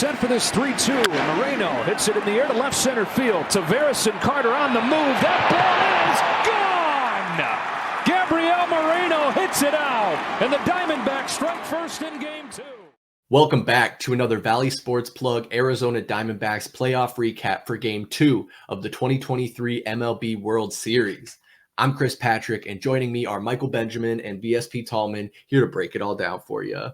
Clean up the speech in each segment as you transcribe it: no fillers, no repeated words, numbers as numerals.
set for this 3-2. And Moreno hits it in the air to left center field. Tavares and Carter on the move. That ball is gone! Gabriel Moreno hits it out. And the Diamondbacks strike first in game 2. Welcome back to another Valley Sports Plug Arizona Diamondbacks playoff recap for Game 2 of the 2023 MLB World Series. I'm Chris Patrick, and joining me are Michael Benjamin and VSP Tallman here to break it all down for you.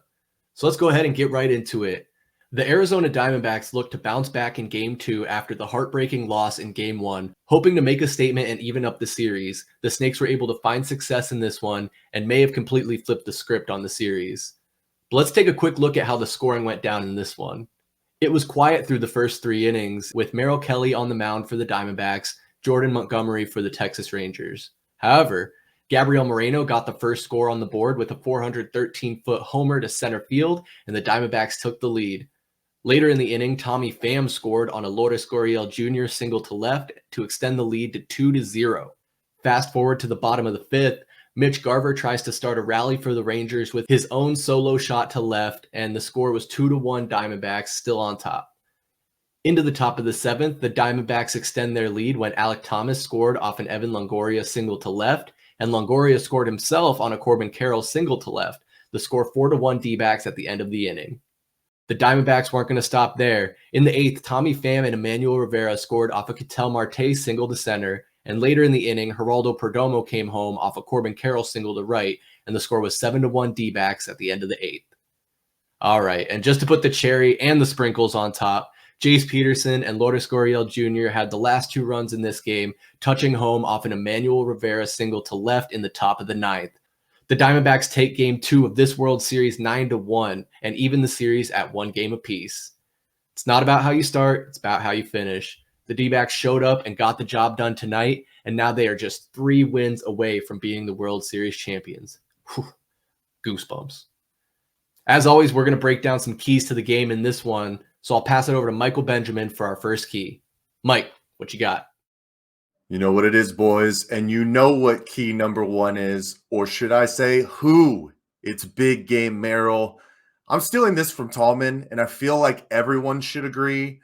So let's go ahead and get right into it. The Arizona Diamondbacks look to bounce back in Game 2 after the heartbreaking loss in Game 1. Hoping to make a statement and even up the series, the Snakes were able to find success in this one and may have completely flipped the script on the series. But let's take a quick look at how the scoring went down in this one. It was quiet through the first 3 innings, with Merrill Kelly on the mound for the Diamondbacks, Jordan Montgomery for the Texas Rangers. However, Gabriel Moreno got the first score on the board with a 413-foot homer to center field, and the Diamondbacks took the lead. Later in the inning, Tommy Pham scored on a Lourdes Gurriel Jr. single to left to extend the lead to 2-0. Fast forward to the bottom of the 5th, Mitch Garver tries to start a rally for the Rangers with his own solo shot to left, and the score was 2-1 Diamondbacks, still on top. Into the top of the 7th, the Diamondbacks extend their lead when Alek Thomas scored off an Evan Longoria single to left, and Longoria scored himself on a Corbin Carroll single to left. The score 4-1 D-backs at the end of the inning. The Diamondbacks weren't going to stop there. In the 8th, Tommy Pham and Emmanuel Rivera scored off a Ketel Marte single to center, and later in the inning, Geraldo Perdomo came home off a Corbin Carroll single to right, and the score was 7-1 D-backs at the end of the 8th. All right, and just to put the cherry and the sprinkles on top, Jace Peterson and Lourdes Gurriel Jr. had the last 2 runs in this game, touching home off an Emmanuel Rivera single to left in the top of the 9th. The Diamondbacks take Game 2 of this World Series 9-1 and even the series at 1 game apiece. It's not about how you start, it's about how you finish. The D-backs showed up and got the job done tonight, and now they are just 3 wins away from being the World Series champions. Whew. Goosebumps. As always, we're going to break down some keys to the game in this one, so I'll pass it over to Michael Benjamin for our first key. Mike, what you got? You know what it is, boys, and you know what key number 1 is, or should I say who? It's big game Merrill. I'm stealing this from Tallman, and I feel like everyone should agree.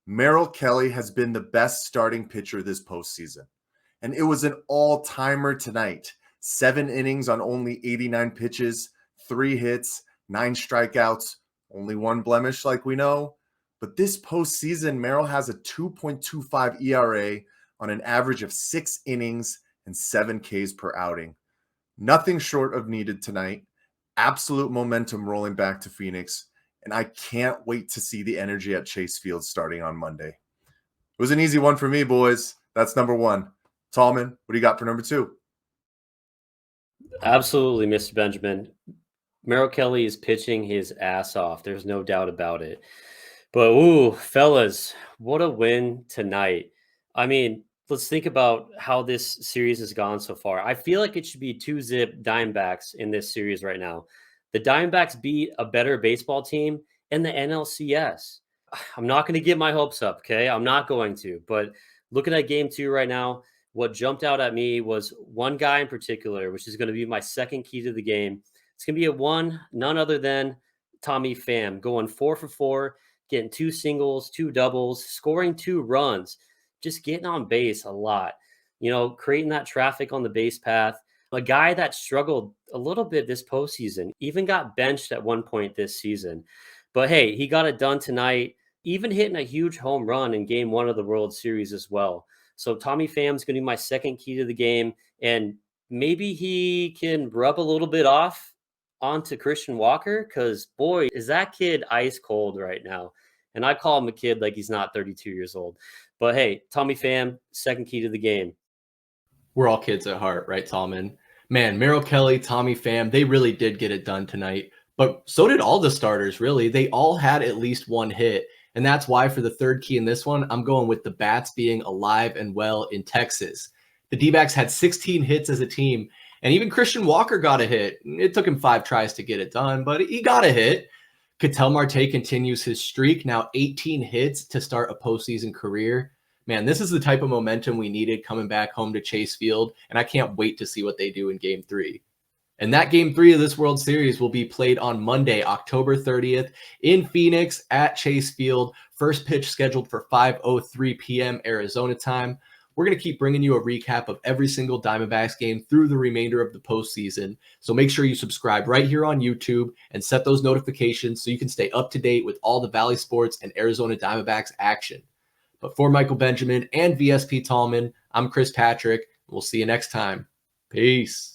Merrill Kelly has been the best starting pitcher this postseason, and it was an all-timer tonight. 7 innings on only 89 pitches, 3 hits, 9 strikeouts, only 1 blemish like we know. But this postseason, Merrill has a 2.25 ERA on an average of 6 innings and 7 Ks per outing. Nothing short of needed tonight. Absolute momentum rolling back to Phoenix. And I can't wait to see the energy at Chase Field starting on Monday. It was an easy one for me, boys. That's number 1. Tallman, what do you got for number 2? Absolutely, Mr. Benjamin. Merrill Kelly is pitching his ass off. There's no doubt about it. But, ooh, fellas, what a win tonight. I mean, let's think about how this series has gone so far. I feel like it should be 2-zip Diamondbacks in this series right now. The Diamondbacks beat a better baseball team in the NLCS. I'm not going to get my hopes up, okay? I'm not going to. But looking at Game 2 right now, what jumped out at me was one guy in particular, which is going to be my second key to the game. It's going to be none other than Tommy Pham, going 4 for 4, getting 2 singles, 2 doubles, scoring 2 runs, just getting on base a lot, creating that traffic on the base path. A guy that struggled a little bit this postseason, even got benched at one point this season. But hey, he got it done tonight, even hitting a huge home run in Game 1 of the World Series as well. So Tommy Pham's going to be my second key to the game, and maybe he can rub a little bit off onto Christian Walker, because, boy, is that kid ice cold right now. And I call him a kid like he's not 32 years old. But hey, Tommy Pham, second key to the game. We're all kids at heart, right, Tallman? Man, Merrill Kelly, Tommy Pham, they really did get it done tonight. But so did all the starters, really. They all had at least 1 hit. And that's why for the third key in this one, I'm going with the bats being alive and well in Texas. The D-backs had 16 hits as a team. And even Christian Walker got a hit. It took him 5 tries to get it done, but he got a hit. Ketel Marte continues his streak, now 18 hits to start a postseason career. Man, this is the type of momentum we needed coming back home to Chase Field, and I can't wait to see what they do in Game 3. And that game 3 of this World Series will be played on Monday, October 30th in Phoenix at Chase Field. First pitch scheduled for 5:03 p.m. Arizona time. We're going to keep bringing you a recap of every single Diamondbacks game through the remainder of the postseason. So make sure you subscribe right here on YouTube and set those notifications so you can stay up to date with all the Valley Sports and Arizona Diamondbacks action. But for Michael Benjamin and VSP Tallman, I'm Chris Patrick. We'll see you next time. Peace.